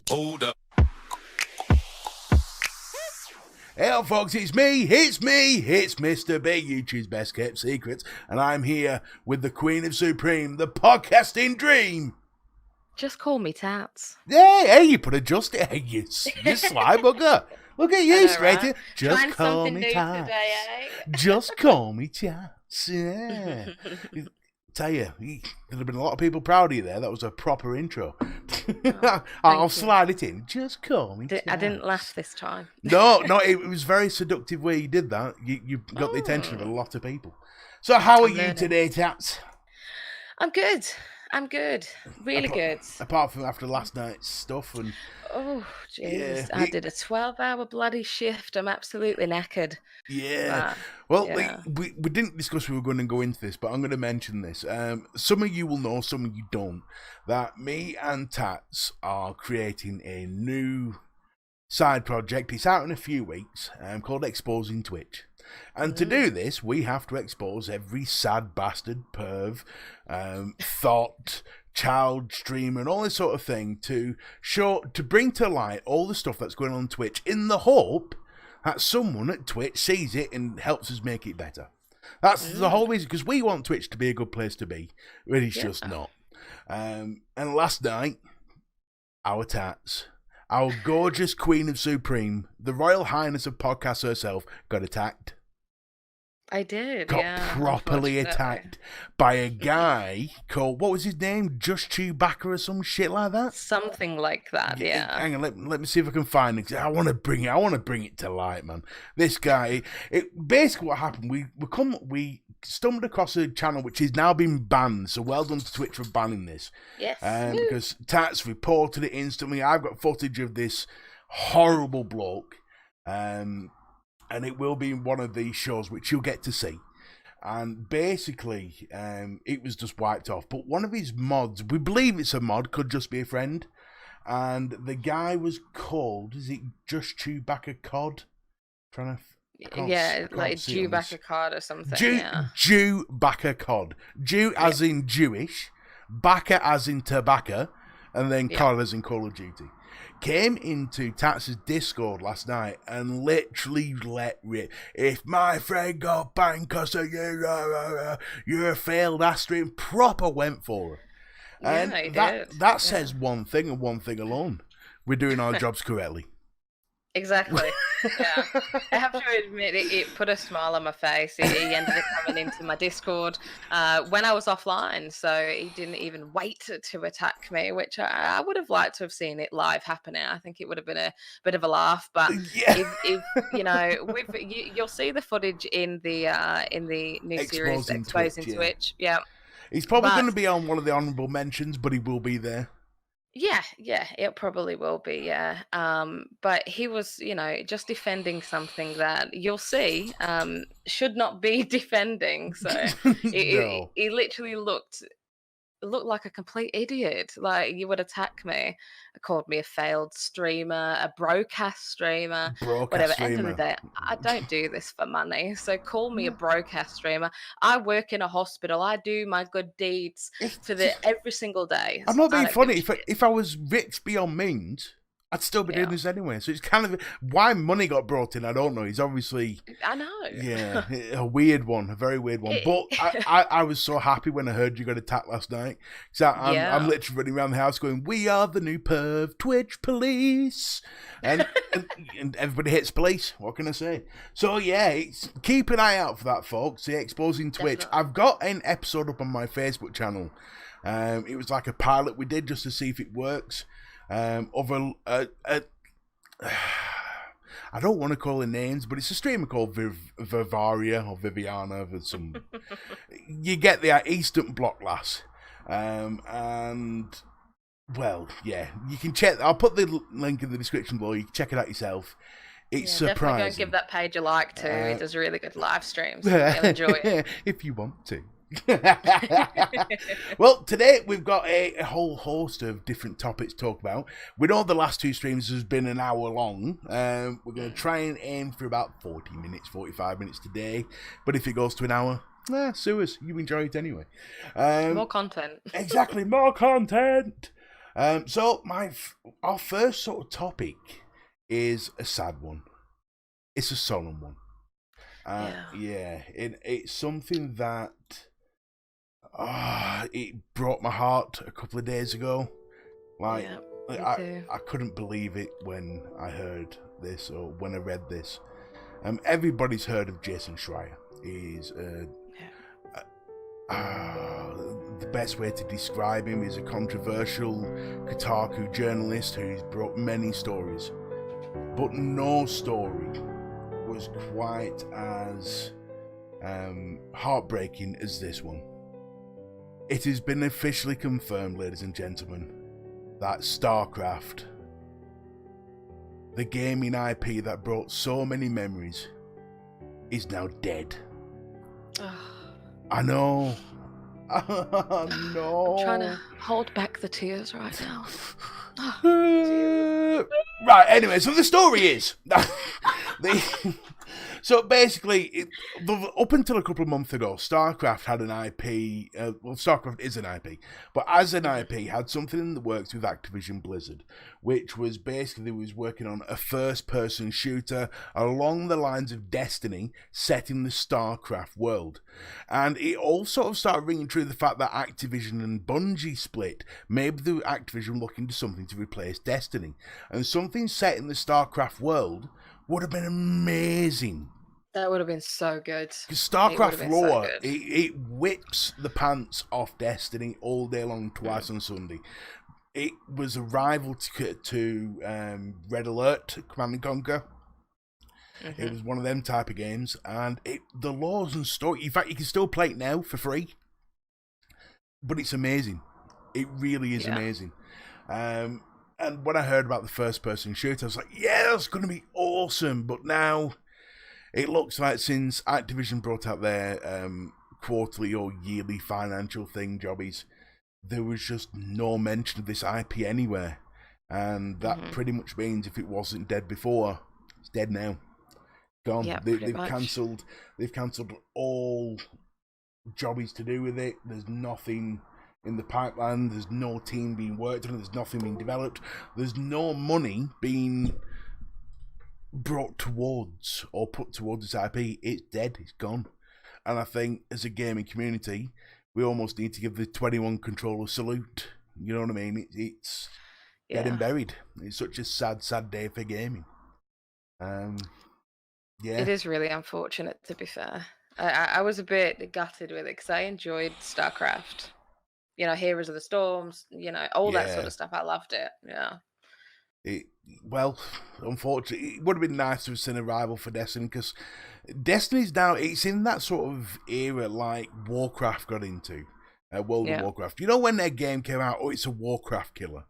Hold up. Hey folks, it's Mr. Big, YouTube's best kept secrets, and I'm here with the Queen of Supreme, the podcasting dream. Just call me Tats. Hey, you put a just it, hey, you sly bugger. Look at you, know, straight right? here. Just Trying call something me new Tats. today, eh? Just call me Tats. Yeah. Tell you, there'd have been a lot of people proud of you there. That was a proper intro. I'll you. slide it in. Just call me Tats. I didn't laugh this time. No, it was very seductive where you did that. You got the attention of a lot of people. So how are you today, Tats? I'm good. Really good. Apart from after last night's stuff and... Oh, jeez. Yeah, I did a 12-hour bloody shift. I'm absolutely knackered. Yeah. But, well, we didn't discuss we were going to go into this, but I'm going to mention this. Some of you will know, some of you don't, that me and Tats are creating a new side project. It's out in a few weeks, called Exposing Twitch. And to do this, we have to expose every sad bastard, perv, thought, child streamer, and all this sort of thing to bring to light all the stuff that's going on Twitch in the hope that someone at Twitch sees it and helps us make it better. That's the whole reason, because we want Twitch to be a good place to be, but it's just not. And last night, our Tats, our gorgeous Queen of Supreme, the Royal Highness of podcasts herself, got attacked. I did, Got properly attacked by a guy called, what was his name? Just Chewbacca or some shit like that? Something like that, yeah. Hang on, let me see if I can find it. I want to bring it to light, man. This guy, basically what happened, we stumbled across a channel which has now been banned, so well done to Twitch for banning this. Yes. Because Tats reported it instantly. I've got footage of this horrible bloke. And it will be in one of these shows, which you'll get to see. And basically, it was just wiped off. But one of his mods, we believe it's a mod, could just be a friend. And the guy was called, is it Just Chewbacca Cod? Like Chewbacca Cod or something. Chewbacca Cod. Jew as in Jewish, Bacca as in tobacco, and then Cod as in Call of Duty. Came into Tats' Discord last night and literally let rip. If my friend got banned because of you, you're a failed ass stream. Proper went for her. And that says one thing and one thing alone. We're doing our jobs correctly. Exactly. Yeah. I have to admit, it put a smile on my face. He ended up coming into my Discord when I was offline, so he didn't even wait to attack me, which I would have liked to have seen it live happening. I think it would have been a bit of a laugh. But if you know, you'll see the footage in the new series Exposing Twitch. Yeah. He's probably going to be on one of the honourable mentions, but he will be there. Yeah, it probably will be, yeah. But he was, just defending something that you'll see should not be defending. So he literally looked like a complete idiot. Like, you would attack me, called me a failed streamer, a broadcast streamer, whatever. End of the day, I don't do this for money, so call me a broadcast streamer. I work in a hospital. I do my good deeds every single day. I'm not being funny. If I was rich beyond means, I'd still be doing this anyway. So it's kind of why money got brought in. I don't know. He's obviously, I know. Yeah, a weird one, a very weird one. But I was so happy when I heard you got attacked last night. So I'm literally running around the house going, "We are the new perv Twitch police," and everybody hits police. What can I say? So yeah, keep an eye out for that, folks. The Exposing Twitch. Definitely. I've got an episode up on my Facebook channel. It was like a pilot we did just to see if it works. I don't want to call her names, but it's a streamer called Vivaria or Viviana or some. You get the Eastern Block lass, and well, yeah, you can check. I'll put the link in the description below. You can check it out yourself. It's surprising. Definitely go and give that page a like too. It does really good live streams. You'll enjoy it if you want to. Well, today we've got a whole host of different topics to talk about. We know the last two streams has been an hour long. We're going to try and aim for about 40 minutes, 45 minutes today. But if it goes to an hour, sue us. You enjoy it anyway. More content. Exactly, more content. So our first sort of topic is a sad one. It's a solemn one. Yeah. Yeah, it's something that it broke my heart a couple of days ago. Like, Yeah. Me I too. I couldn't believe it when I heard this or when I read this. Everybody's heard of Jason Schreier. He's Yeah. the best way to describe him is a controversial Kotaku journalist who's brought many stories, but no story was quite as heartbreaking as this one. It has been officially confirmed, ladies and gentlemen, that StarCraft, the gaming IP that brought so many memories, is now dead. I know. No. I'm trying to hold back the tears right now. Right, anyway, so the story is so basically, up until a couple of months ago, StarCraft had an IP. Well, StarCraft is an IP, but as an IP, had something in the works with Activision Blizzard, which was basically was working on a first-person shooter along the lines of Destiny, set in the StarCraft world, and it all sort of started ringing true the fact that Activision and Bungie split. Maybe the Activision looking to something to replace Destiny, and something set in the StarCraft world would have been amazing. That would have been so good. Because It would have StarCraft been so lore, good. it whips the pants off Destiny all day long, twice on Sunday. It was a rival to Red Alert, Command and Conquer. It was one of them type of games, and the laws and story. In fact, you can still play it now for free, but it's amazing. It really is amazing. And when I heard about the first-person shooter, I was like, yeah, that's going to be awesome. But now, it looks like since Activision brought out their quarterly or yearly financial thing jobbies, there was just no mention of this IP anywhere. And that pretty much means if it wasn't dead before, it's dead now. Gone. Yeah, They've cancelled. They've cancelled all jobbies to do with it. There's nothing in the pipeline. There's no team being worked on. There's nothing being developed. There's no money being brought towards or put towards this IP. It's dead. It's gone. And I think as a gaming community, we almost need to give the 21 controller salute. You know what I mean? It's dead and buried. It's such a sad, sad day for gaming. Yeah. It is really unfortunate, to be fair. I was a bit gutted with it because I enjoyed StarCraft. Heroes of the Storms, all that sort of stuff. I loved it. Yeah. Well, unfortunately, it would have been nice to have seen a rival for Destiny because Destiny's now, it's in that sort of era like Warcraft got into, World of Warcraft. You know when their game came out, oh, it's a Warcraft killer.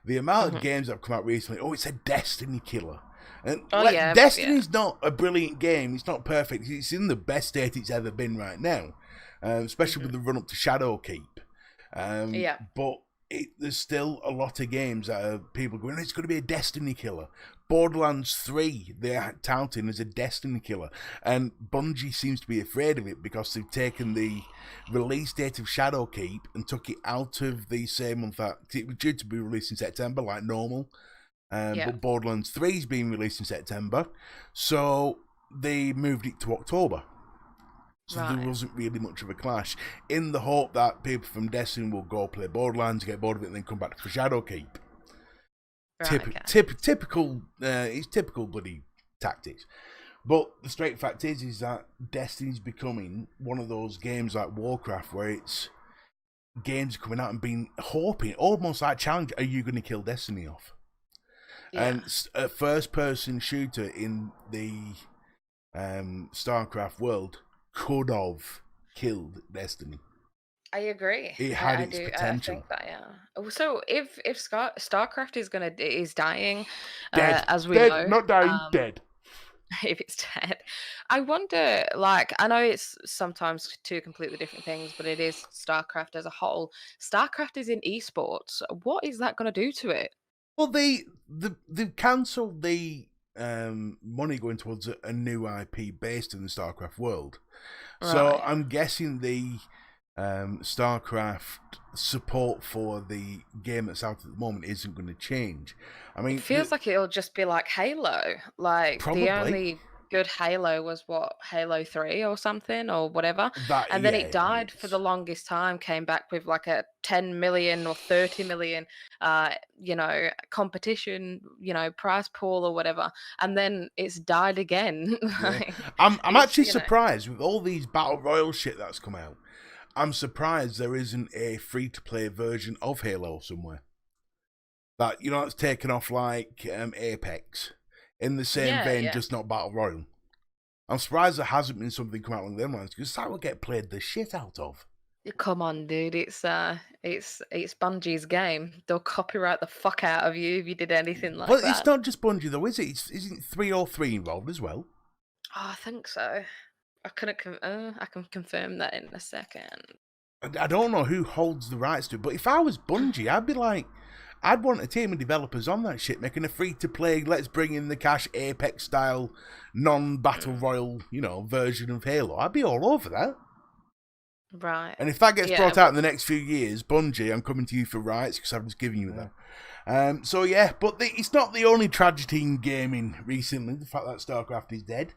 The amount of games that have come out recently, oh, it's a Destiny killer. And Destiny's not a brilliant game. It's not perfect. It's in the best state it's ever been right now, especially with the run up to Shadowkeep. But there's still a lot of games that are people going, it's going to be a Destiny killer. Borderlands 3, they're touting as a Destiny killer. And Bungie seems to be afraid of it because they've taken the release date of Shadowkeep and took it out of the same month that it was due to be released in September, like normal. But Borderlands 3 is being released in September, so they moved it to October. So there wasn't really much of a clash, in the hope that people from Destiny will go play Borderlands, get bored of it, and then come back for Shadowkeep. Typical, it's typical bloody tactics. But the straight fact is that Destiny's becoming one of those games like Warcraft, where it's games coming out and being hoping, almost like challenge, are you going to kill Destiny off? And a first-person shooter in the StarCraft world could have killed Destiny. I agree. It had its potential. I think that, So if StarCraft is dying, dead, as we dead, know, not dying, dead. If it's dead, I wonder. Like, I know it's sometimes two completely different things, but it is StarCraft as a whole. StarCraft is in esports. What is that going to do to it? Well, they've cancelled the money going towards a new IP based in the StarCraft world. So I'm guessing the StarCraft support for the game that's out at the moment isn't going to change. I It mean, feels like it'll just be like Halo. Like the probably only good Halo was what, Halo 3 or something or whatever. that. And then Yeah, it died for it's the longest time, came back with like a 10 million or 30 million competition, prize pool or whatever. And then it's died again. yeah. Like I'm it's, actually surprised with all these battle royale shit that's come out. I'm surprised there isn't a free to play version of Halo somewhere. That it's taken off like Apex, in the same yeah, vein, yeah. just not battle royale. I'm surprised there hasn't been something come out along them lines because that would get played the shit out of. Come on, dude. It's Bungie's game. They'll copyright the fuck out of you if you did anything like But it's that. not just Bungie though, is it? Isn't 303 involved as well? Oh, I think so. I can confirm that in a second. I don't know who holds the rights to it, but if I was Bungie, I'd be like, I'd want a team of developers on that shit making a free to play, let's bring in the cash Apex style, non battle royal, version of Halo. I'd be all over that. Right. And if that gets Yeah. brought out in the next few years, Bungie, I'm coming to you for rights because I'm just giving you that. So yeah, but it's not the only tragedy in gaming recently, the fact that StarCraft is dead.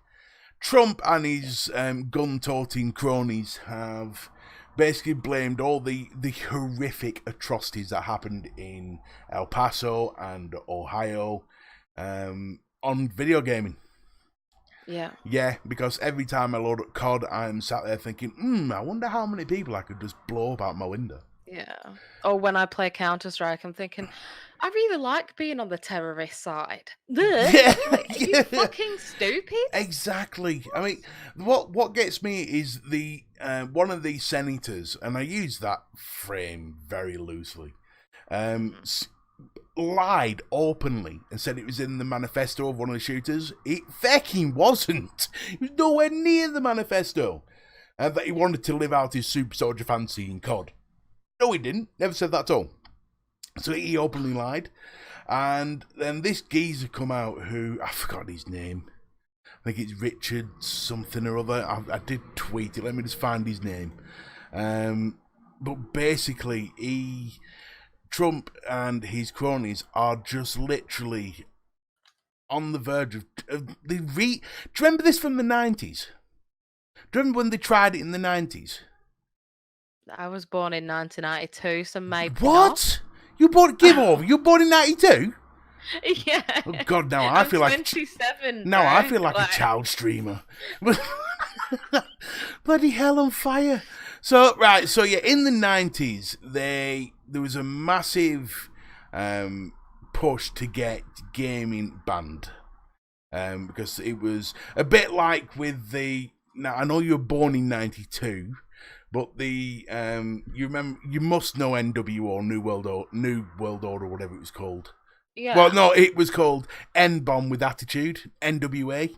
Trump and his gun-toting cronies have basically blamed all the horrific atrocities that happened in El Paso and Ohio on video gaming. Yeah. Yeah, because every time I load up COD, I'm sat there thinking, I wonder how many people I could just blow up out my window. Yeah. Or when I play Counter-Strike, I'm thinking, I really like being on the terrorist side. Yeah, Like, are you fucking stupid? exactly. I mean, what gets me is the one of the senators, and I use that frame very loosely, lied openly and said it was in the manifesto of one of the shooters. It fucking wasn't. It was nowhere near the manifesto. That he wanted to live out his super soldier fantasy in COD. No, he didn't. Never said that at all. So he openly lied. And then this geezer come out who, I forgot his name. I think it's Richard something or other. I did tweet it. Let me just find his name. But basically, Trump and his cronies are just literally on the verge of do you remember this from the 90s? Do you remember when they tried it in the 90s? I was born in 1992, so maybe What? You born? Give over. You born in 92? Yeah. Oh God! Now I I'm feel like 27. now I bro. feel like a child streamer. Bloody hell on fire! So right, so yeah, in the 90s, there was a massive push to get gaming banned because it was a bit like with the. Now I know you were born in 92. But you remember, you must know NWO, New World Order, whatever it was called. Yeah. Well, no, it was called N-Bomb with Attitude, NWA.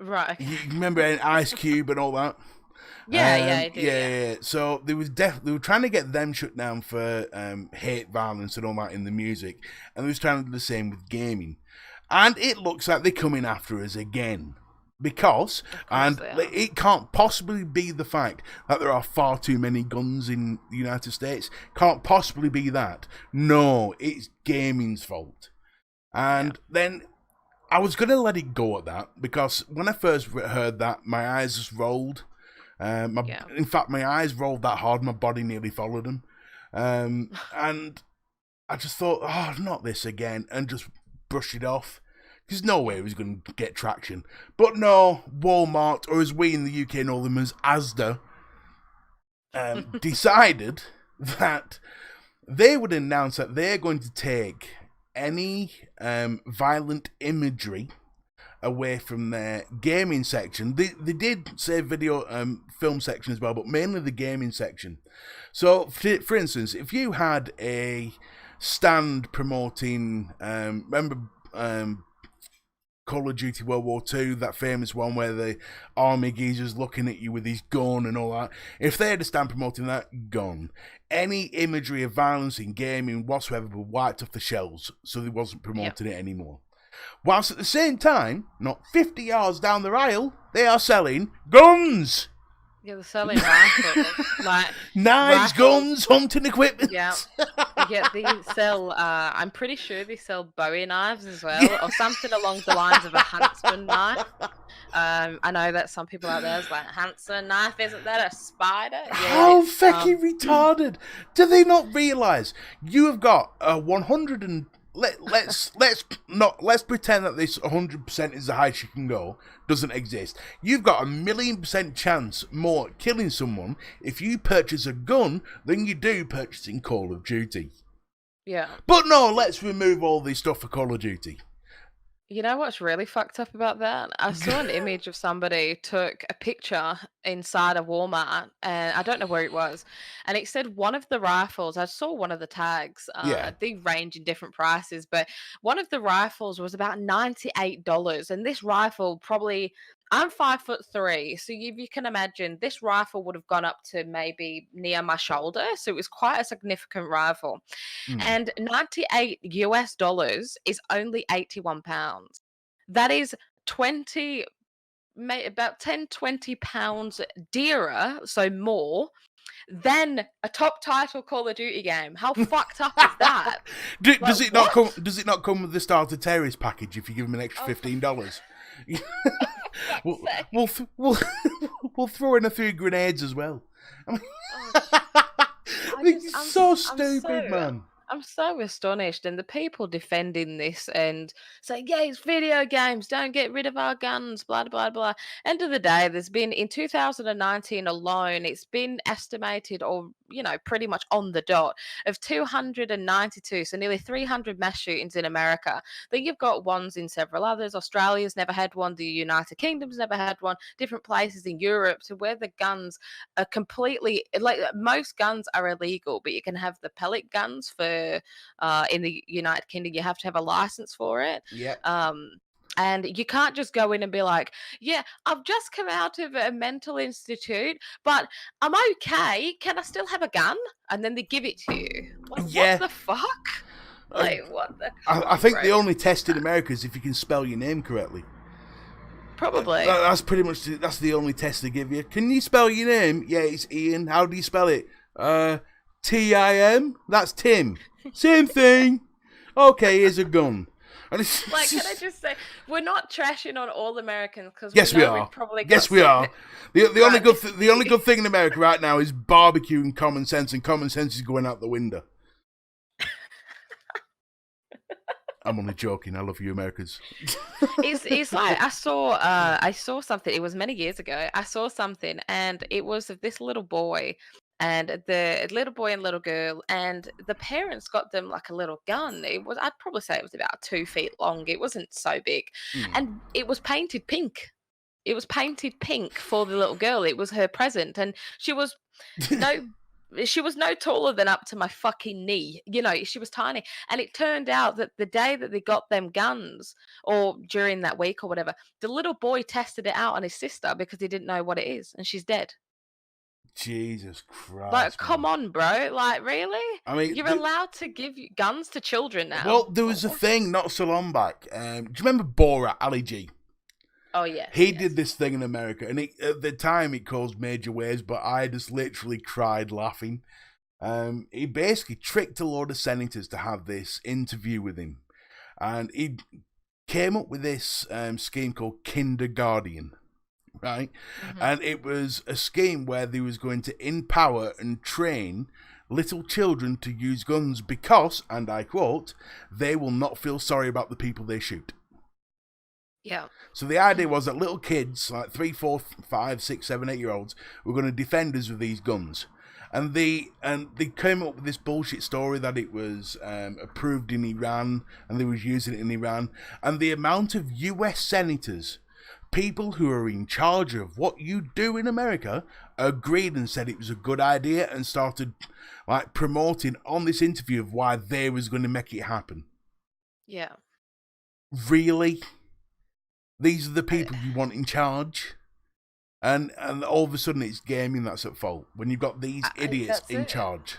Right. Okay. You remember Ice Cube and all that? Yeah, I do. Yeah. So they were trying to get them shut down for hate violence and all that in the music, and they was trying to do the same with gaming. And it looks like they're coming after us again. Because, and it can't possibly be the fact that there are far too many guns in the United States. Can't possibly be that. No, it's gaming's fault. And then I was going to let it go at that because when I first heard that, my eyes just rolled. In fact, my eyes rolled that hard, my body nearly followed them. And I just thought, oh, not this again, and just brushed it off. There's no way it was going to get traction. But no, Walmart, or as we in the UK know them as Asda, decided that they would announce that they're going to take any violent imagery away from their gaming section. They did say video film section as well, but mainly the gaming section. So, for instance, if you had a stand promoting, remember Call of Duty World War II, that famous one where the army geezer's looking at you with his gun and all that. If they had a stand promoting that, gone. Any imagery of violence in gaming whatsoever were wiped off the shelves, so they wasn't promoting it anymore. Whilst at the same time, not 50 yards down the aisle, they are selling guns. Yeah, they're selling rifles, like Knives, rifles. guns, hunting Yeah, equipment. yeah, they sell. I'm pretty sure they sell Bowie knives as well, or something along the lines of a huntsman knife. I know that some people out there is like, huntsman knife, isn't that a spider? Yeah, it How is. fucking retarded! Do they not realise you have got a 100 and let's pretend that this 100% is the highest you can go doesn't exist. You've got 1,000,000% chance more at killing someone if you purchase a gun than you do purchasing Call of Duty. Yeah. But no, let's remove all this stuff for Call of Duty. You know what's really fucked up about that? I saw an image of somebody took a picture inside a Walmart, and I don't know where it was, and it said one of the rifles. I saw one of the tags. Yeah. They range in different prices, but one of the rifles was about $98, and this rifle probably. I'm 5'3", so you can imagine this rifle would have gone up to maybe near my shoulder, so it was quite a significant rifle. Mm. And $98 is only £81. That is 20, about 10, £20 dearer, so more, than a top title Call of Duty game. How fucked up is that? Like, Does it not what? come? Does it not come with the starter terrorist package if you give them an extra Oh, for $15? fuck's we'll, sake. we'll we'll throw in a few grenades as well. I mean, Oh, it's so I'm stupid, man. I'm so astonished, and the people defending this and saying, "Yeah, it's video games. Don't get rid of our guns." Blah blah blah. End of the day, there's been in 2019 alone, it's been estimated, or pretty much on the dot, of 292, so nearly 300 mass shootings in America. Then you've got ones in several others. Australia's never had one. The United Kingdom's never had one. Different places in Europe, to where the guns are completely, like, most guns are illegal, but you can have the pellet guns for in the United Kingdom. You have to have a license for it. Yep. And you can't just go in and be like, yeah, I've just come out of a mental institute, but I'm okay. Can I still have a gun? And then they give it to you. Like, what Yeah. the fuck? Like, what the? Come I on, think bro. the only test in America is if you can spell your name correctly. Probably. That's pretty much that's the only test they give you. Can you spell your name? Yeah, it's Ian. How do you spell it? Tim. That's Tim. Same thing. Okay, here's a gun. And it's Like, can I just say, we're not trashing on all Americans, because yes, we we know are. we've probably got Yes, we are. The only Right. the only good thing in America right now is barbecue and common sense, and common sense is going out the window. I'm only joking. I love you, Americans. It's like I saw something. It was many years ago. I saw something, and it was of this little boy, and the little boy and little girl, and the parents got them like a little gun. I'd probably say it was about 2 feet long. It wasn't so big, and it was painted pink. It was painted pink for the little girl. It was her present, and no she was no taller than up to my fucking knee. She was tiny. And it turned out that the day that they got them guns, or during that week or whatever, the little boy tested it out on his sister because he didn't know what it is, and she's dead. Jesus Christ! Like, come Man. on, bro. Like, really? I mean, You're allowed to give guns to children well, now. there was a thing not so long back. Do you remember Borat, Ali G? Oh, yes. He did this thing in America, and at the time it caused major waves, but I just literally cried laughing. He basically tricked a load of senators to have this interview with him, and he came up with this scheme called Kindergarten, right? Mhm. And it was a scheme where they was going to empower and train little children to use guns because, and I quote, they will not feel sorry about the people they shoot. Yeah. So the idea was that little kids, like 3, 4, 5, 6, 7, 8-year-olds, were going to defend us with these guns. And they came up with this bullshit story that it was approved in Iran and they was using it in Iran. And the amount of US senators, people who are in charge of what you do in America, agreed and said it was a good idea and started like promoting on this interview of why they was going to make it happen. Yeah. Really? These are the people you want in charge? And all of a sudden it's gaming that's at fault when you've got these idiots in charge.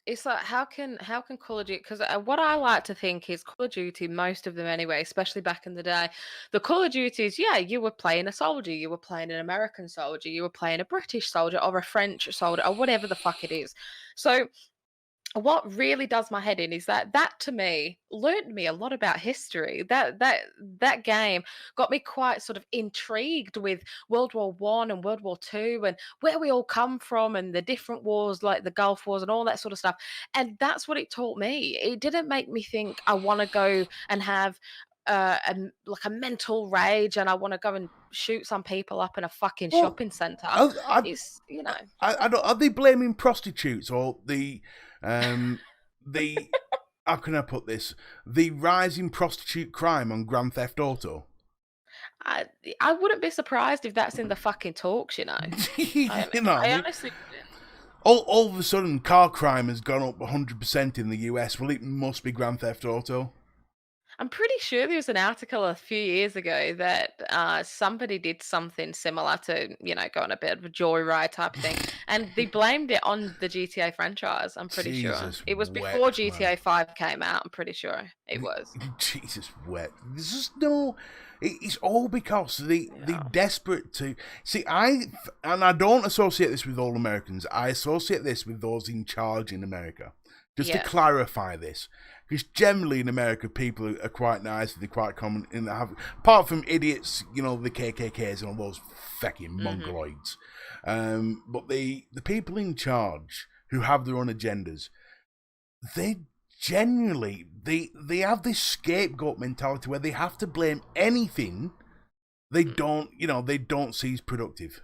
it's like how can Call of Duty, because what I like to think is Call of Duty, most of them anyway, especially back in the day, the Call of Duties, yeah, you were playing a soldier, you were playing an American soldier, you were playing a British soldier or a French soldier or whatever the fuck it is. So what really does my head in is that to me learned me a lot about history. That game got me quite sort of intrigued with World War I and World War II and where we all come from and the different wars like the Gulf Wars and all that sort of stuff. And that's what it taught me. It didn't make me think I want to go and have like a mental rage and I want to go and shoot some people up in a fucking Well, shopping center. I, I, It's, you know. I don't. Are they blaming prostitutes or the how can I put this? The rising prostitute crime on Grand Theft Auto. I I wouldn't be surprised if that's in the fucking talks, you know. You know, I I mean, honestly wouldn't. all of a sudden, car crime has gone up 100% in the US. Well, it must be Grand Theft Auto. I'm pretty sure there was an article a few years ago that somebody did something similar to, go on a bit of a joyride type thing, and they blamed it on the GTA franchise. I'm pretty sure Jesus it was before wept, man. GTA 5 came out. I'm pretty sure it was. Jesus wept. There's just no. It's all because they Yeah. desperate to see. I don't associate this with all Americans. I associate this with those in charge in America. Just to Yes. clarify this, because generally in America people are quite nice. They're quite common in have apart from idiots, the KKKs and all those fucking Hmm. mongoloids. But the people in charge who have their own agendas, they genuinely they have this scapegoat mentality where they have to blame anything they don't see as productive.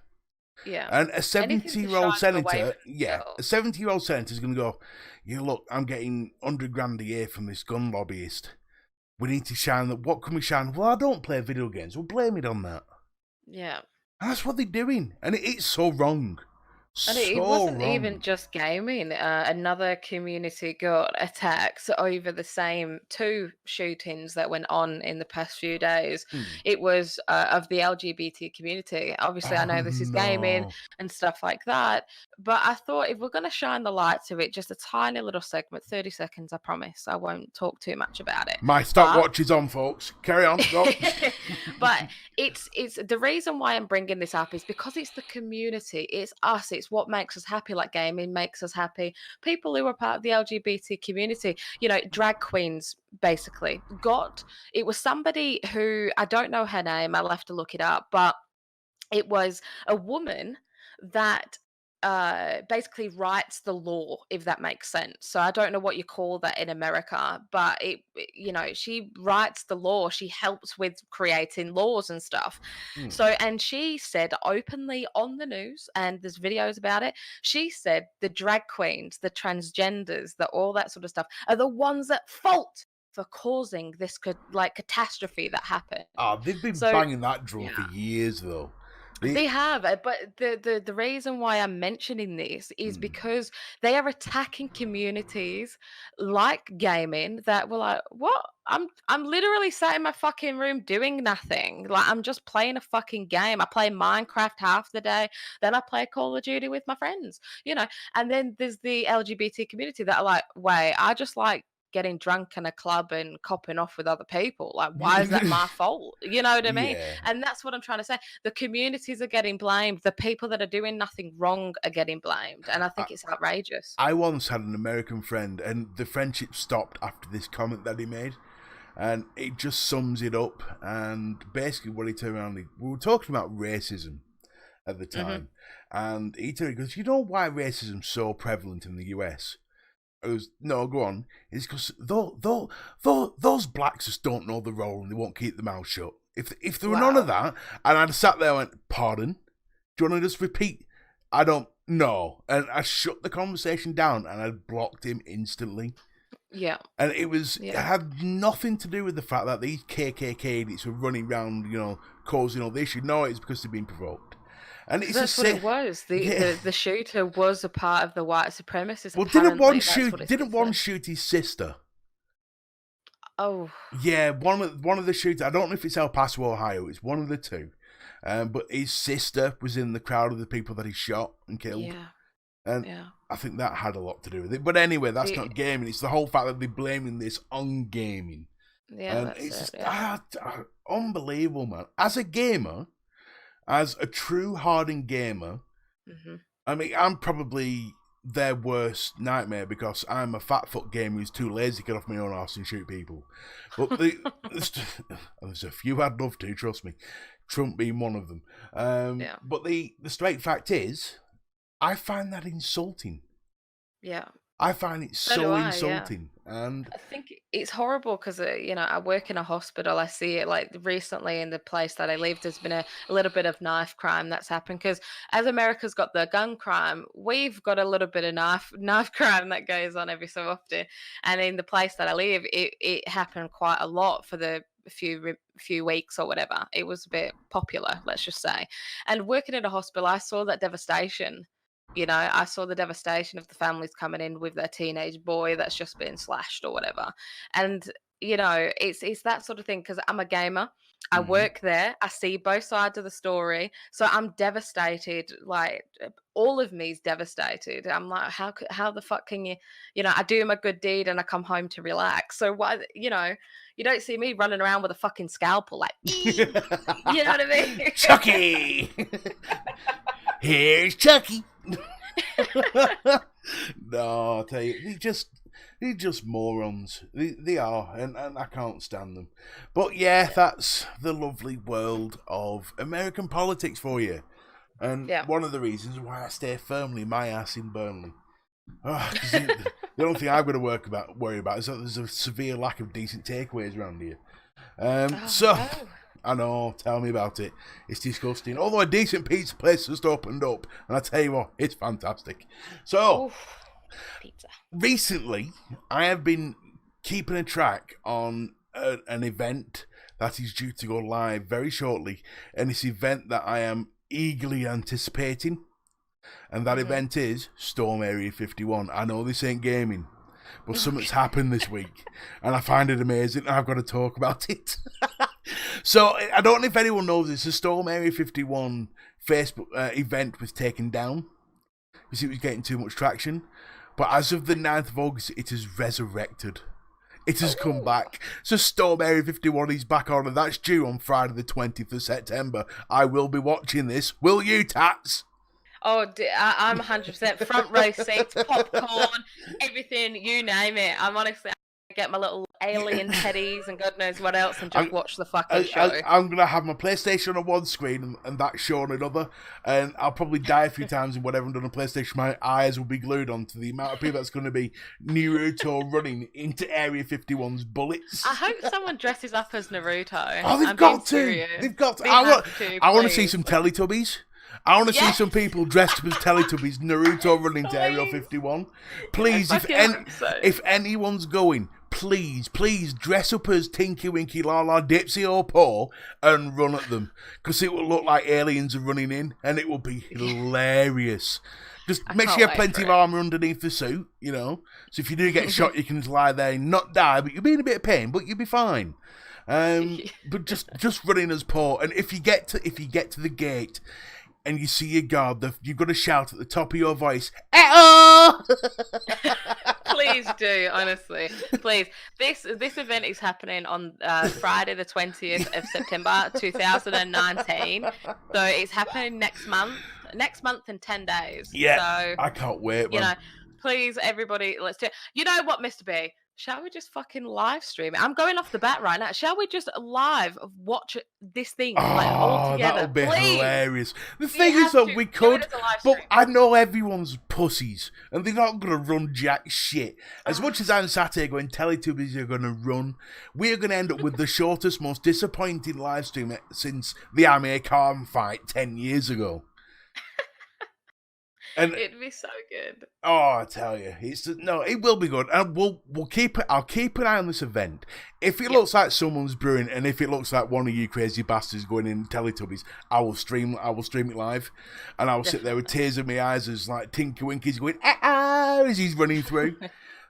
Yeah. And a Anything to 70-year-old shine them away senator, from yeah, a themselves. 70-year-old senator is going to go, yeah, look, I'm getting 100 grand a year from this gun lobbyist. We need to shine that. What can we shine? Well, I don't play video games. Well, blame it on that. Yeah. And that's what they're doing. And it's so wrong. And it So wasn't even wrong. just gaming. Another community got attacked over the same two shootings that went on in the past few days. Hmm. It was of the LGBT community. Obviously, I Oh, know this is gaming no. and stuff like that. But I thought if we're going to shine the light to it, just a tiny little segment, 30 seconds, I promise. I won't talk too much about it. My But stopwatch is on, folks. Carry on. Go. but it's the reason why I'm bringing this up is because it's the community, it's us, it's what makes us happy. Like gaming makes us happy. People who are part of the LGBT community, drag queens basically got. It was somebody who, I don't know her name, I'll have to look it up, but it was a woman that basically writes the law, if that makes sense. So I don't know what you call that in America, but she writes the law. She helps with creating laws and stuff. Hmm. So, and she said openly on the news, and there's videos about it. She said the drag queens, the transgenders, the all that sort of stuff are the ones at fault for causing this catastrophe that happened. They've been So banging that drum for yeah. years, though. They have, but the reason why I'm mentioning this is Hmm. because they are attacking communities like gaming that were like, "What? I'm literally sat in my fucking room doing nothing. Like I'm just playing a fucking game. I play Minecraft half the day, then I play Call of Duty with my friends, you know." And then there's the LGBT community that are like, "Wait, I just like getting drunk in a club and copping off with other people. Like, why is that my fault?" You know what I mean? Yeah. And that's what I'm trying to say. The communities are getting blamed. The people that are doing nothing wrong are getting blamed. And I I, think it's outrageous. I once had an American friend, and the friendship stopped after this comment that he made. And it just sums it up. And basically, what he turned around, we were talking about racism at the Hmm. time. And he goes, you know why racism's so prevalent in the US? I goes, no, go on. It's because those blacks just don't know the role and they won't keep their mouth shut. If there were none of Wow. that, and I'd sat there and went, pardon? Do you want to just repeat? I don't know. And I shut the conversation down and I blocked him instantly. Yeah. And it Yeah. had nothing to do with the fact that these KKK idiots were running around, causing all this issue. No, it's because they're being provoked. And it's the That's what same. it was. The, Yeah. the the shooter was a part of the white supremacists. Well, didn't one Apparently, that's what shoot? it's Didn't been one said. shoot his sister? Oh, Yeah, one of the shooters. I don't know if it's El Paso, Ohio. It's one of the two. But his sister was in the crowd of the people that he shot and killed. yeah. And Yeah. I think that had a lot to do with it. But anyway, that's Y- not gaming. It's the whole fact that they're blaming this on gaming. Yeah, And that's it's it. just Yeah. unbelievable, man. As a gamer, as a true hardened gamer, Hmm. I mean, I'm probably their worst nightmare because I'm a fat fuck gamer who's too lazy to get off my own arse and shoot people. But there's a few I'd love to, trust me. Trump being one of them. Yeah. But the straight fact is, I find that insulting. Yeah. I find it So do so I. Yeah. insulting. And I think it's horrible because, I work in a hospital. I see it like recently in the place that I live. There's been a little bit of knife crime that's happened because as America's got the gun crime, we've got a little bit of knife crime that goes on every so often. And in the place that I live, it happened quite a lot for the few weeks or whatever. It was a bit popular, let's just say. And working in a hospital, I saw that devastation. I saw the devastation of the families coming in with their teenage boy that's just been slashed or whatever. And it's that sort of thing because I'm a gamer. I mhm. work there. I see both sides of the story. So I'm devastated. Like all of me is devastated. I'm like, how the fuck can you, I do my good deed and I come home to relax. So why, you don't see me running around with a fucking scalpel like, "Ee!" You know what I mean? Chucky! Here's Chucky! No, I tell you, they're just morons. They are, and I can't stand them. But yeah, that's the lovely world of American politics for you. And Yeah. one of the reasons why I stay firmly my ass in Burnley. Because the only thing I've got to worry about is that there's a severe lack of decent takeaways around here. Oh So, no. I know, tell me about it. It's disgusting. Although a decent pizza place just opened up, and I tell you what, it's fantastic. So, Oof. Pizza. recently, I have been keeping a track on an event that is due to go live very shortly, and this event that I am eagerly anticipating, and that Mhm. event is Storm Area 51. I know this ain't gaming, but something's Okay. happened this week, and I find it amazing, and I've got to talk about it. So, I don't know if anyone knows this, the Storm Area 51 Facebook event was taken down because it was getting too much traction. But as of the 9th of August, it is resurrected. It has come Oh. back. So Storm Area 51 is back on, and that's due on Friday the 20th of September. I will be watching this. Will you, Tats? Oh, I'm 100% front row seats, popcorn, everything, you name it. I'm honestly, I get my little alien teddies and God knows what else and just I'm, watch the fucking show. I'm going to have my PlayStation on one screen and that show on another, and I'll probably die a few times in whatever I'm done on PlayStation. My eyes will be glued onto the amount of people that's going to be Naruto running into Area 51's bullets. I hope someone dresses up as Naruto. Oh, they've I'm got being to. serious. They've got to. They I have to, want to see please. some Teletubbies. I want to see Yes, some people dressed up as Teletubbies, Naruto running to Area please. 51. I Please, fucking hope so. if anyone's going, please dress up as Tinky Winky, Lala, Dipsy or Paul and run at them. Because it will look like aliens are running in and it will be hilarious. Just I make sure can't you have wait plenty for of it. armour underneath the suit, So if you do get shot, you can just lie there and not die, but you'll be in a bit of pain, but you'll be fine. But just running as Paul, and if you get to the gate and you see your guard, you've got to shout at the top of your voice, "Eh-oh!" Please do, honestly. Please. This event is happening on Friday the 20th of September 2019. So it's happening next month. Next month in 10 days. Yeah, So, I can't wait, man. please, everybody, let's do it. You know what, Mr. B? Shall we just fucking live stream it? I'm going off the bat right now. Shall we just live watch this thing like all Oh, that together? would be Please. hilarious. The We thing is have that to we do it could, as a live but stream. I know everyone's pussies, and they're not going to run jack shit. As much as I'm sat here going, Teletubbies are going to run, we're going to end up with the shortest, most disappointing live stream since the Amir Khan fight 10 years ago. And It'd be so good. oh, I tell you, it will be good, and we'll keep it. I'll keep an eye on this event. If it looks like someone's brewing, and if it looks like one of you crazy bastards going in Teletubbies, I will stream it live, and I will sit there with tears in my eyes as like Tinky Winky's going as he's running through.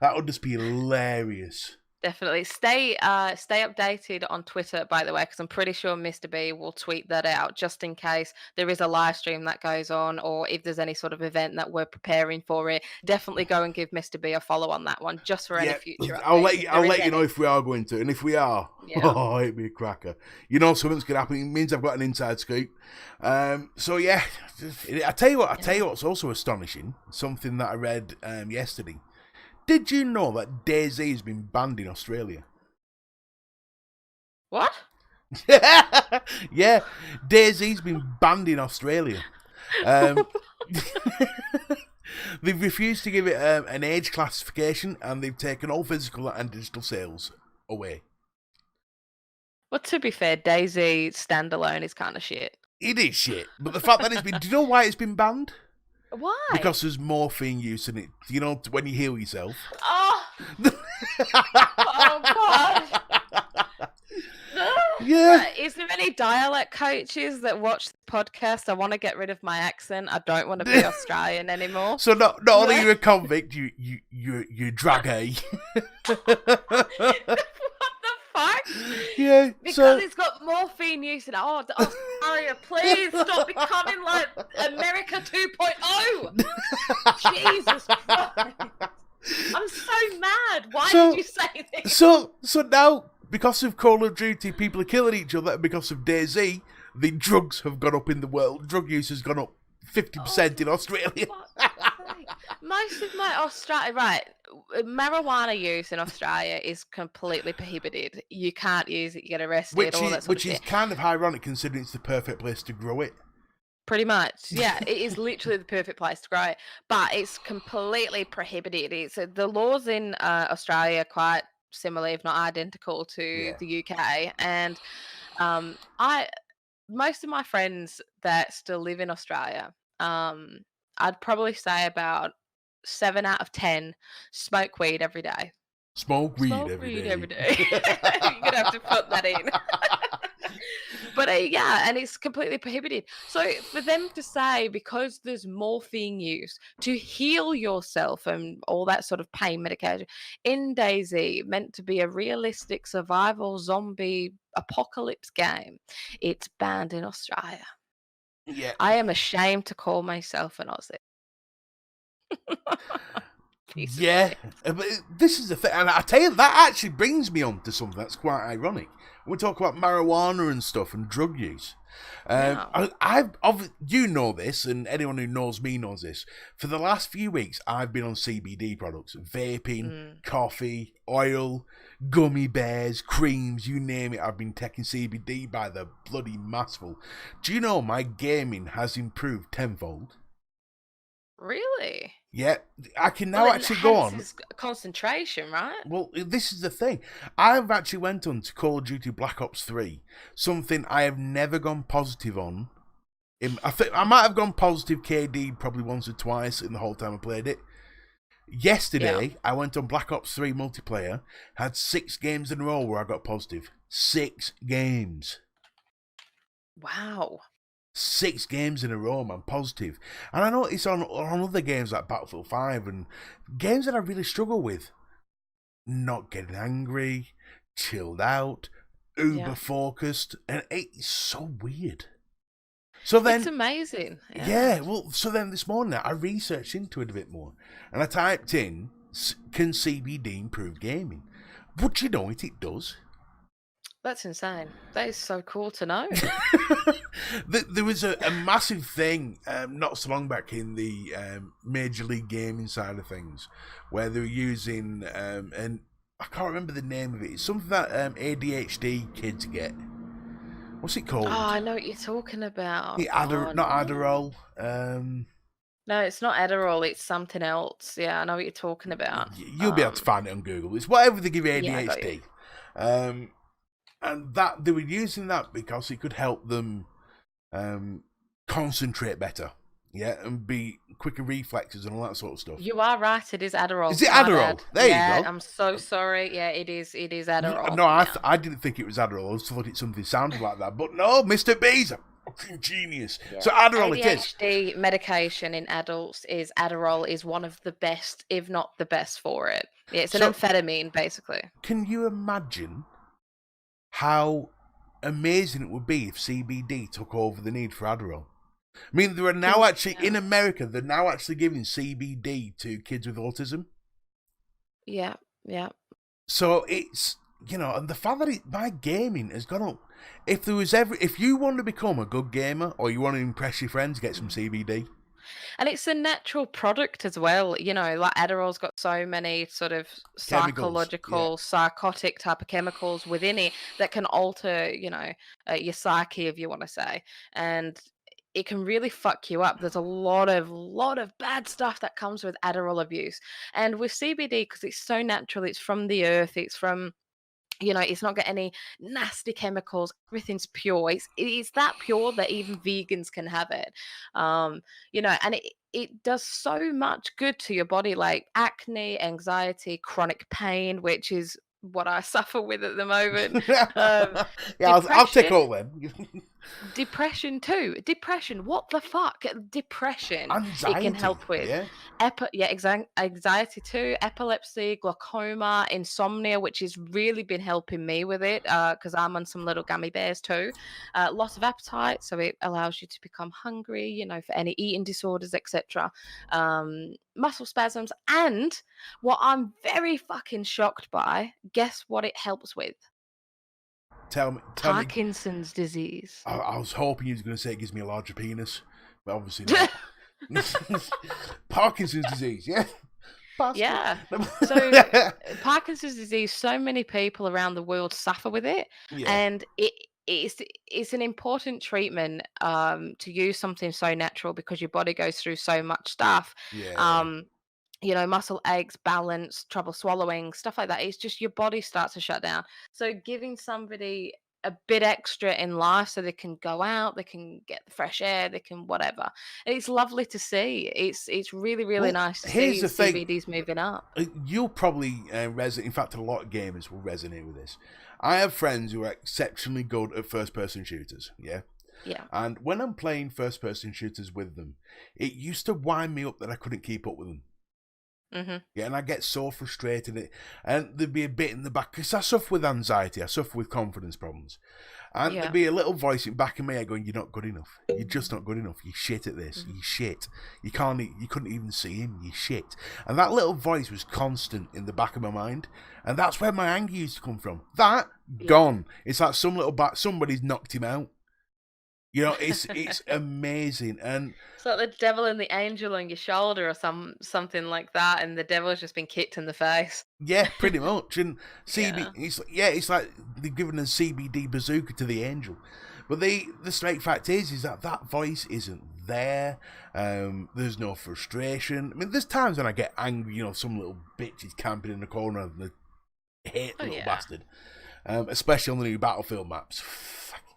That would just be hilarious. Definitely stay updated on Twitter, by the way, because I'm pretty sure Mr. B will tweet that out just in case there is a live stream that goes on, or if there's any sort of event that we're preparing for it. Definitely go and give Mr. B a follow on that one, just for any Yeah, future I'll updates, let if you. there I'll is let you know any. if we are going to, and if we are, Yeah. oh, it'd be a cracker. You know, something's gonna happen. It means I've got an inside scoop. So yeah, I tell you what. I tell you what's also astonishing. Something that I read yesterday. Did you know that DayZ has been banned in Australia? What? Yeah, DayZ's been banned in Australia. They've refused to give it an age classification, and they've taken all physical and digital sales away. Well, to be fair, Daisy standalone is kind of shit. It is shit, but the fact that it's been—do you know why it's been banned? Why? Because there's morphine use in it. You know, when you heal yourself. Oh. Oh God. Yeah. Right. Is there any dialect coaches that watch the podcast? I want to get rid of my accent. I don't want to be Australian anymore. So not only are you a convict, you drag a. What the fuck? Yeah. Because it's got morphine use in it. Oh, Australia, please stop becoming like America 2.0. Jesus Christ. I'm so mad. Why did you say this? So now, because of Call of Duty, people are killing each other. Because of DayZ, the drugs have gone up in the world. Drug use has gone up 50% in Australia. Most of my marijuana use in Australia is completely prohibited. You can't use it. You get arrested. Which is kind of ironic considering it's the perfect place to grow it. Pretty much, yeah. It is literally the perfect place to grow it, but it's completely prohibited. The laws in Australia are quite similar, if not identical, to the UK. And most of my friends that still live in Australia, I'd probably say about 7 out of 10 smoke weed every day. Smoke weed every day. You're gonna have to put that in. But yeah, and it's completely prohibited. So for them to say, because there's morphine use to heal yourself and all that sort of pain medication in DayZ, meant to be a realistic survival zombie apocalypse game, it's banned in Australia. Yeah. I am ashamed to call myself an Aussie. Yeah, but this is the thing, and I tell you, that actually brings me on to something that's quite ironic. We talk about marijuana and stuff and drug use. You know this, and anyone who knows me knows this. For the last few weeks, I've been on CBD products, vaping, coffee, oil, gummy bears, creams, you name it. I've been taking CBD by the bloody massful. Do you know my gaming has improved tenfold? Really? Yeah, I can now actually go on. Concentration, right? Well, this is the thing. I've actually went on to Call of Duty Black Ops 3, something I have never gone positive on. I think I might have gone positive KD probably once or twice in the whole time I played it. Yesterday, I went on Black Ops 3 multiplayer, had 6 games in a row where I got positive. 6 games. Wow. 6 games in a row, man, positive. And I know it's on other games like Battlefield 5 and games that I really struggle with. Not getting angry, chilled out, uber focused, and it's so weird. So then, it's amazing. So then this morning I researched into it a bit more, and I typed in, can CBD improve gaming? Would you know it does? That's insane. That is so cool to know. There was a massive thing not so long back in the Major League Gaming side of things where they were using, and I can't remember the name of it. It's something that ADHD kids get. What's it called? Oh, I know what you're talking about. Not Adderall. No, it's not Adderall. It's something else. Yeah, I know what you're talking about. You'll be able to find it on Google. It's whatever they give you ADHD. And that they were using that because it could help them concentrate better, and be quicker reflexes and all that sort of stuff. You are right. It is Adderall. Is it Adderall? There you go. I'm so sorry. Yeah, it is. It is Adderall. No, I didn't think it was Adderall. I just thought it something sounded like that. But no, Mr. B's Fucking genius. Yeah. So Adderall it is. ADHD medication in adults is Adderall is one of the best, if not the best for it. Yeah, it's an So amphetamine, basically. can you imagine how amazing it would be if CBD took over the need for Adderall? I mean, there are now actually, in America, they're now actually giving CBD to kids with autism. Yeah, yeah. So it's, and the fact that my gaming has gone up. If you want to become a good gamer or you want to impress your friends, get some CBD. And it's a natural product as well. Like Adderall's got so many sort of Chemicals, yeah. psychological, psychotic type of chemicals within it that can alter, your psyche, if you want to say. And it can really fuck you up. There's a lot of bad stuff that comes with Adderall abuse. And with CBD, because it's so natural, it's from the earth, it's from it's not got any nasty chemicals. Everything's pure. It's that pure that even vegans can have it. And it does so much good to your body, like acne, anxiety, chronic pain, which is what I suffer with at the moment. Yeah, I'll take Depression. all them. Depression too. Depression. What the fuck? Depression. It can Anxiety, help with. yeah. Anxiety too. Epilepsy, glaucoma, insomnia, which has really been helping me with it because I'm on some little gummy bears too. Loss of appetite, so it allows you to become hungry. For any eating disorders, etc. Muscle spasms, and what I'm very fucking shocked by. Guess what it helps with? Tell me. Parkinson's disease. I was hoping you was going to say it gives me a larger penis, but obviously not. Parkinson's disease, yeah. Yeah. So Parkinson's disease, so many people around the world suffer with it, Yeah. and it's an important treatment to use something so natural because your body goes through so much stuff. Yeah. Muscle aches, balance, trouble swallowing, stuff like that. It's just your body starts to shut down. So giving somebody a bit extra in life so they can go out, they can get the fresh air, they can whatever. And it's lovely to see. It's really, really nice to here's see the thing. CBD's moving up. You'll probably resonate. In fact, a lot of gamers will resonate with this. I have friends who are exceptionally good at first-person shooters, yeah? Yeah. And when I'm playing first-person shooters with them, it used to wind me up that I couldn't keep up with them. Mm-hmm. Yeah, and I get so frustrated. And there'd be a bit in the back, because I suffer with anxiety, I suffer with confidence problems. And there'd be a little voice in back of me going, "You're not good enough. You're just not good enough. You're shit at this. You shit. You couldn't even see him. You shit." And that little voice was constant in the back of my mind. And that's where my anger used to come from. Gone. It's like somebody's knocked him out. It's amazing. And it's like the devil and the angel on your shoulder or something like that, and the devil's just been kicked in the face. Yeah, pretty much. And it's like they've given a CBD bazooka to the angel. But the straight fact is that voice isn't there. There's no frustration. I mean, there's times when I get angry, some little bitch is camping in the corner and I hate the little bastard. Especially on the new Battlefield maps.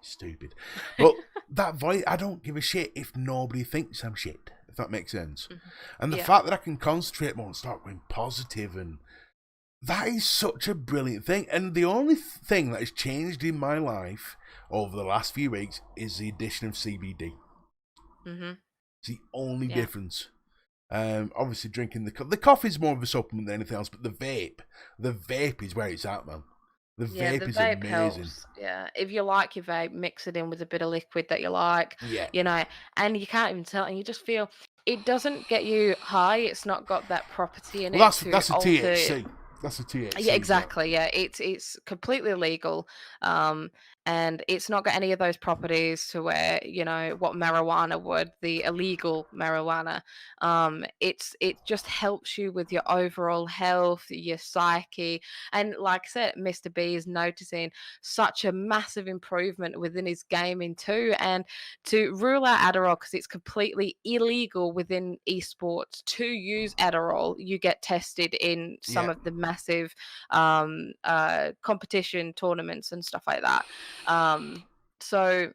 Stupid. But that voice, I don't give a shit if nobody thinks I'm shit, if that makes sense. Mm-hmm. And the fact that I can concentrate more and start going positive, and that is such a brilliant thing. And the only thing that has changed in my life over the last few weeks is the addition of CBD. Mm-hmm. It's the only difference. Obviously drinking the coffee's more of a supplement than anything else, but the vape is where it's at, man. The vape is amazing. Helps. Yeah, if you like your vape, mix it in with a bit of liquid that you like. Yeah. And you can't even tell, and you just feel it doesn't get you high. It's not got that property in it. That's a THC. That's a THC. Yeah, exactly. Yeah, it's completely legal, and it's not got any of those properties to where what marijuana would, the illegal marijuana. It just helps you with your overall health, your psyche, and like I said, Mr. B is noticing such a massive improvement within his gaming too. And to rule out Adderall because it's completely illegal within esports to use Adderall, you get tested in some of the massive competition tournaments and stuff like that. So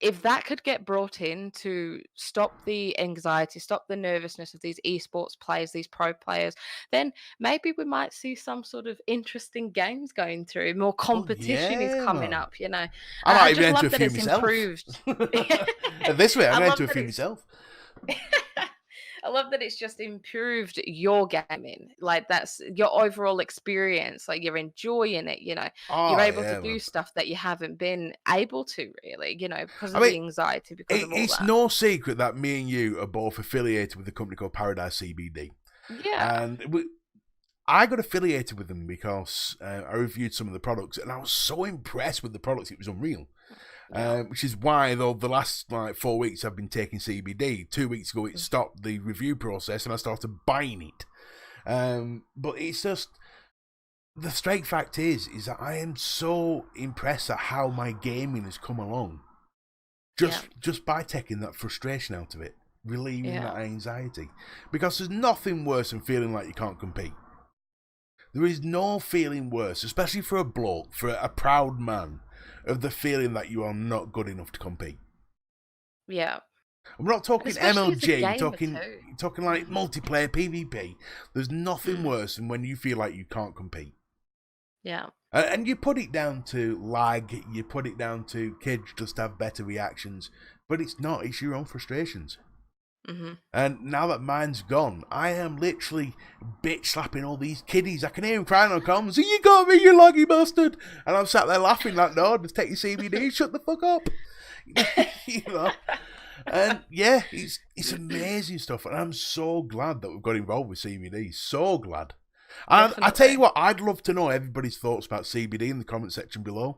if that could get brought in to stop the anxiety, stop the nervousness of these esports players, these pro players, then maybe we might see some sort of interesting games going through. More Well, competition is yeah, coming man. up, you know. I I might even just enter love a that few it's myself. improved. At this rate, I'm I going to love enter a that few it's myself. I love that it's just improved your gaming. Like that's your overall experience. Like you're enjoying it, you know. You're Oh, able to yeah, do man. stuff that you haven't been able to really, you know, because I of mean, the anxiety, because of all it's that. no secret that me and you are both affiliated with a company called Paradise CBD. Yeah. And I got affiliated with them because I reviewed some of the products and I was so impressed with the products, it was unreal. Yeah. Which is why, though, the last 4 weeks I've been taking CBD. 2 weeks ago, it stopped the review process and I started buying it. But it's just, the straight fact is that I am so impressed at how my gaming has come along. Yeah. Just by taking that frustration out of it, relieving Yeah. that anxiety. Because there's nothing worse than feeling like you can't compete. There is no feeling worse, especially for a bloke, for a proud man, of the feeling that you are not good enough to compete. Yeah. I'm not And talking especially as a MLG, gamer too. talking like Mhm. multiplayer PvP. There's nothing Mm. worse than when you feel like you can't compete. Yeah. And you put it down to lag, you put it down to kids just have better reactions, but it's not, it's your own frustrations. Mhm. And now that mine's gone, I am literally bitch slapping all these kiddies. I can hear them crying on comms. You got me, you laggy bastard! And I'm sat there laughing like, no, just take your CBD, shut the fuck up. You know? And yeah, it's amazing stuff. And I'm so glad that we've got involved with CBD. So glad. And I tell you Definitely. what, I'd love to know everybody's thoughts about CBD in the comment section below.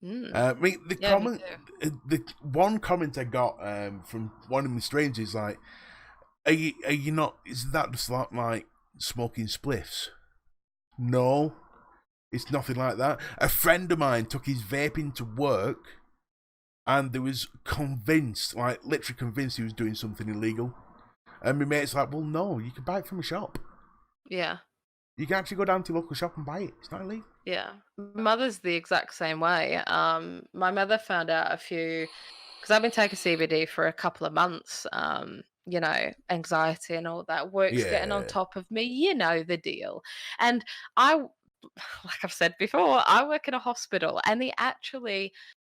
Mm. I mean, Yeah, me too. the one comment I got from one of my streams is like, are you not? Is that just like smoking spliffs? No, it's nothing like that. A friend of mine took his vaping to work, and they was convinced, like literally convinced, he was doing something illegal. And my mate's like, "Well, no, you can buy it from a shop. Yeah. You can actually go down to your local shop and buy it. It's not illegal." Yeah. My mother's the exact same way. My mother found out a few because I've been taking CBD for a couple of months. You know, anxiety and all that. Work's getting on Yeah, top of me. You know the deal. And I, like I've said before, I work in a hospital, and they actually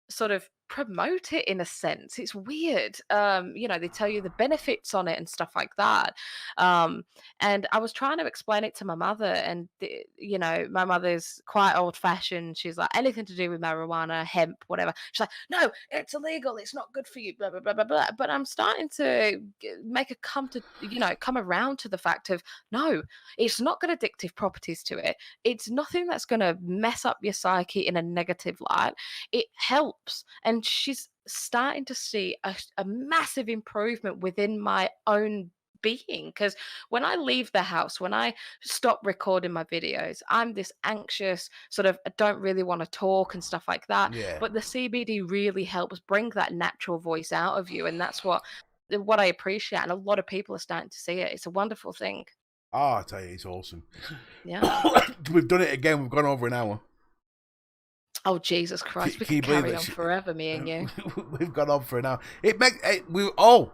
sort of promote it in a sense. It's weird. You know, they tell you the benefits on it and stuff like that. Um, and I was trying to explain it to my mother, and you know, my mother's quite old fashioned. She's like, anything to do with marijuana, hemp, whatever. She's like, no, it's illegal. It's not good for you. Blah blah blah blah blah. But I'm starting to make a come around to the fact of no, it's not got addictive properties to it. It's nothing that's going to mess up your psyche in a negative light. It helps. And she's starting to see a massive improvement within my own being, because when I leave the house, when I stop recording my videos, I'm this anxious sort of, I don't really want to talk and stuff like that, yeah. but the CBD really helps bring that natural voice out of you, and that's what I appreciate, and a lot of people are starting to see it. It's a wonderful thing. Oh, I tell you, it's awesome. Yeah. We've done it again. We've gone over an hour. Oh, Jesus Christ, we Can could you believe carry that? on forever, me and you. We've gone on for an hour.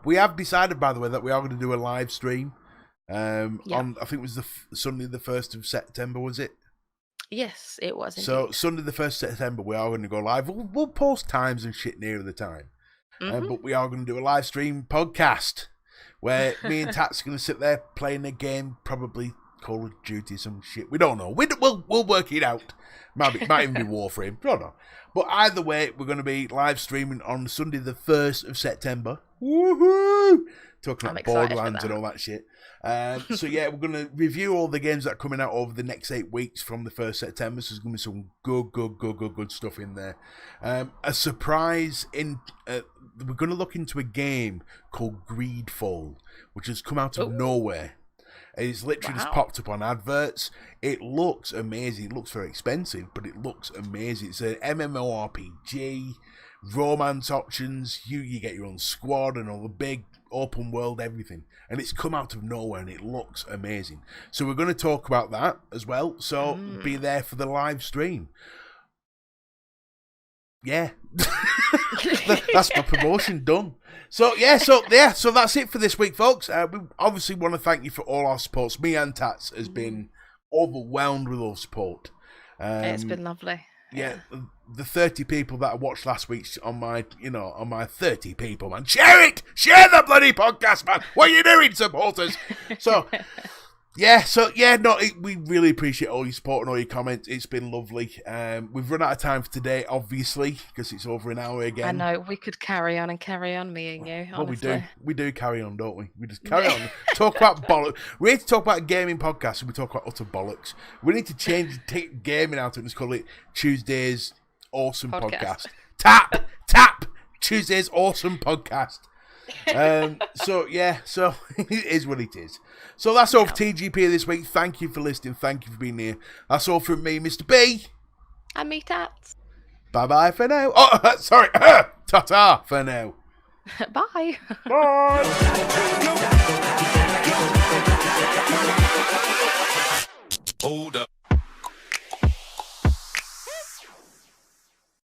We have decided, by the way, that we are going to do a live stream. Yeah. On I think it was Sunday the 1st of September, was it? Yes, it was So indeed. Sunday the 1st of September, we are going to go live. We'll post times and shit near the time, Mhm. but we are going to do a live stream podcast where me and Tats are going to sit there playing a game, probably Call of Duty, some shit. We don't know. We'll work it out. Might even be Warframe. Don't know. But either way, we're going to be live streaming on Sunday the 1st of September. Woohoo! Talking I'm about excited for Borderlands and that. all that shit. So yeah, we're going to review all the games that are coming out over the next 8 weeks from the 1st of September. So there's going to be some good stuff in there. A surprise in. We're going to look into a game called Greedfall, which has come out of Ooh, nowhere. It's literally just wow. popped up on adverts. It looks amazing. It looks very expensive, but it looks amazing. It's an MMORPG, romance options. You get your own squad and all the big open world everything. And it's come out of nowhere and it looks amazing. So we're going to talk about that as well. So be Mm. there for the live stream. Yeah. That's my promotion done. So that's it for this week, folks. We obviously want to thank you for all our supports. Me and Tats has been overwhelmed with our support. It's been lovely. Yeah, the 30 people that I watched last week on my 30 people, man. Share the bloody podcast, man. What are you doing, supporters? We really appreciate all your support and all your comments. It's been lovely. We've run out of time for today, obviously, because it's over an hour again. I know, we could carry on, me and you, honestly. Well, we do carry on, don't we? We just carry on. Talk about bollocks. We need to talk about a gaming podcast, and we talk about utter bollocks. We need to change gaming out and just call it Tuesday's Awesome Podcast. Tap! Tuesday's Awesome Podcast. So it is what it is. So that's all for TGP this week. Thank you for listening. Thank you for being here. That's all from me, Mr. B. And me, Tats. Bye for now. Oh, sorry. Ta-ta for now. Bye. Bye. Hold up.